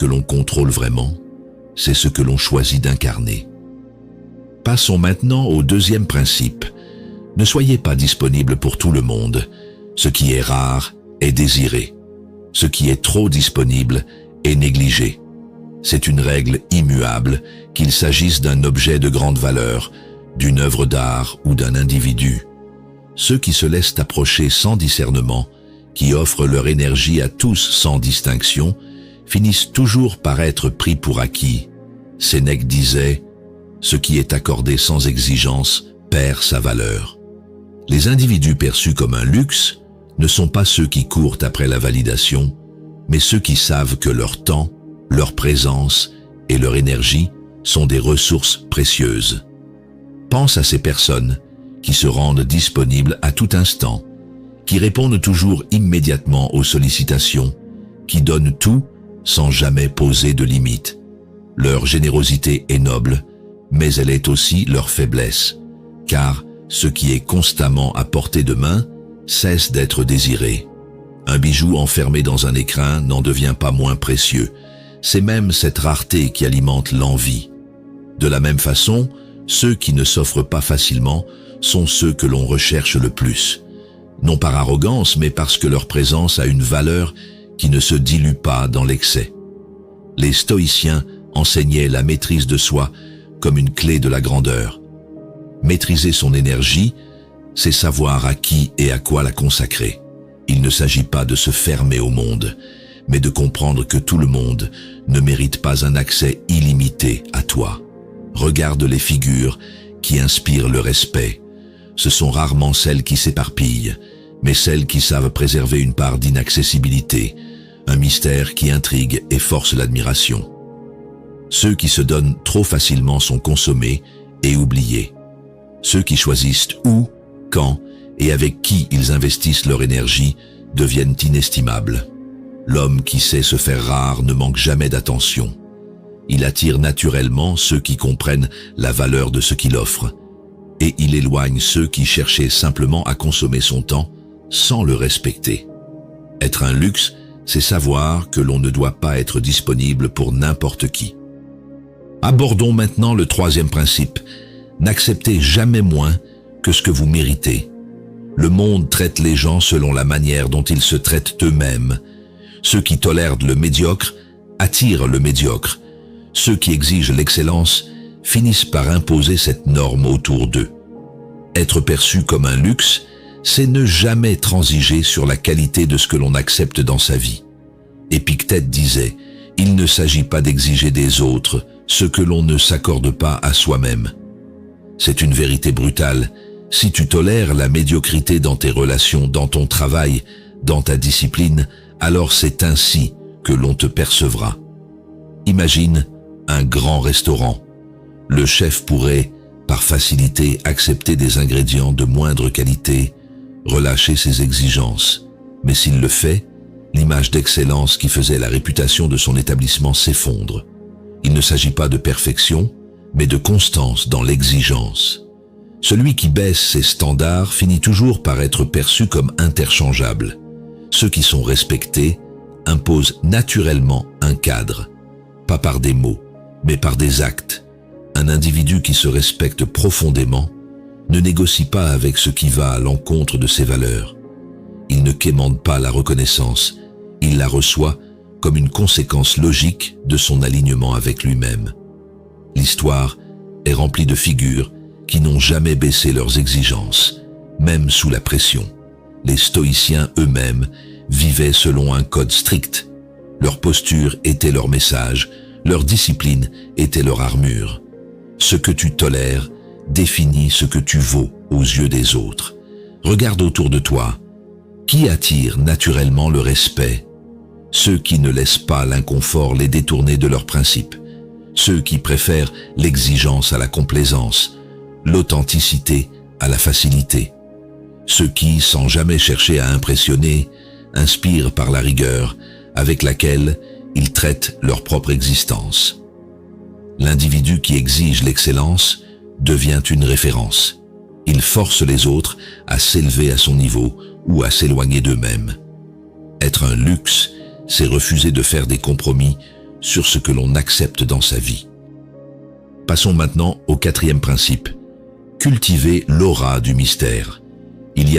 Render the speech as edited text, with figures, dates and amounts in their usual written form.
que l'on contrôle vraiment, c'est ce que l'on choisit d'incarner. Passons maintenant au deuxième principe. Ne soyez pas disponible pour tout le monde. Ce qui est rare est désiré. Ce qui est trop disponible est négligé. C'est une règle immuable, qu'il s'agisse d'un objet de grande valeur, d'une œuvre d'art ou d'un individu. Ceux qui se laissent approcher sans discernement, qui offrent leur énergie à tous sans distinction, finissent toujours par être pris pour acquis. Sénèque disait « Ce qui est accordé sans exigence perd sa valeur ». Les individus perçus comme un luxe ne sont pas ceux qui courent après la validation, mais ceux qui savent que leur temps, leur présence et leur énergie sont des ressources précieuses. Pense à ces personnes qui se rendent disponibles à tout instant, qui répondent toujours immédiatement aux sollicitations, qui donnent tout sans jamais poser de limites. Leur générosité est noble, mais elle est aussi leur faiblesse, car ce qui est constamment à portée de main cesse d'être désiré. Un bijou enfermé dans un écrin n'en devient pas moins précieux. C'est même cette rareté qui alimente l'envie. De la même façon, ceux qui ne s'offrent pas facilement sont ceux que l'on recherche le plus. Non par arrogance, mais parce que leur présence a une valeur qui ne se dilue pas dans l'excès. Les stoïciens enseignaient la maîtrise de soi comme une clé de la grandeur. Maîtriser son énergie, c'est savoir à qui et à quoi la consacrer. Il ne s'agit pas de se fermer au monde, mais de comprendre que tout le monde ne mérite pas un accès illimité à toi. Regarde les figures qui inspirent le respect. Ce sont rarement celles qui s'éparpillent, mais celles qui savent préserver une part d'inaccessibilité, un mystère qui intrigue et force l'admiration. Ceux qui se donnent trop facilement sont consommés et oubliés. Ceux qui choisissent où, quand et avec qui ils investissent leur énergie deviennent inestimables. L'homme qui sait se faire rare ne manque jamais d'attention. Il attire naturellement ceux qui comprennent la valeur de ce qu'il offre, et il éloigne ceux qui cherchaient simplement à consommer son temps sans le respecter. Être un luxe, c'est savoir que l'on ne doit pas être disponible pour n'importe qui. Abordons maintenant le troisième principe. N'acceptez jamais moins que ce que vous méritez. Le monde traite les gens selon la manière dont ils se traitent eux-mêmes. Ceux qui tolèrent le médiocre attirent le médiocre. Ceux qui exigent l'excellence finissent par imposer cette norme autour d'eux. Être perçu comme un luxe, c'est ne jamais transiger sur la qualité de ce que l'on accepte dans sa vie. Épictète disait « Il ne s'agit pas d'exiger des autres ce que l'on ne s'accorde pas à soi-même ». C'est une vérité brutale. Si tu tolères la médiocrité dans tes relations, dans ton travail, dans ta discipline, alors c'est ainsi que l'on te percevra. Imagine un grand restaurant. Le chef pourrait, par facilité, accepter des ingrédients de moindre qualité, relâcher ses exigences. Mais s'il le fait, l'image d'excellence qui faisait la réputation de son établissement s'effondre. Il ne s'agit pas de perfection, mais de constance dans l'exigence. Celui qui baisse ses standards finit toujours par être perçu comme interchangeable. Ceux qui sont respectés imposent naturellement un cadre, pas par des mots, mais par des actes. Un individu qui se respecte profondément ne négocie pas avec ce qui va à l'encontre de ses valeurs. Il ne quémande pas la reconnaissance, il la reçoit comme une conséquence logique de son alignement avec lui-même. L'histoire est remplie de figures qui n'ont jamais baissé leurs exigences, même sous la pression. Les stoïciens eux-mêmes vivaient selon un code strict. Leur posture était leur message, leur discipline était leur armure. Ce que tu tolères définit ce que tu vaux aux yeux des autres. Regarde autour de toi. Qui attire naturellement le respect? Ceux qui ne laissent pas l'inconfort les détourner de leurs principes. Ceux qui préfèrent l'exigence à la complaisance, l'authenticité à la facilité. Ceux qui, sans jamais chercher à impressionner, inspirent par la rigueur avec laquelle ils traitent leur propre existence. L'individu qui exige l'excellence devient une référence. Il force les autres à s'élever à son niveau ou à s'éloigner d'eux-mêmes. Être un luxe, c'est refuser de faire des compromis sur ce que l'on accepte dans sa vie. Passons maintenant au quatrième principe. Cultiver l'aura du mystère. Il y a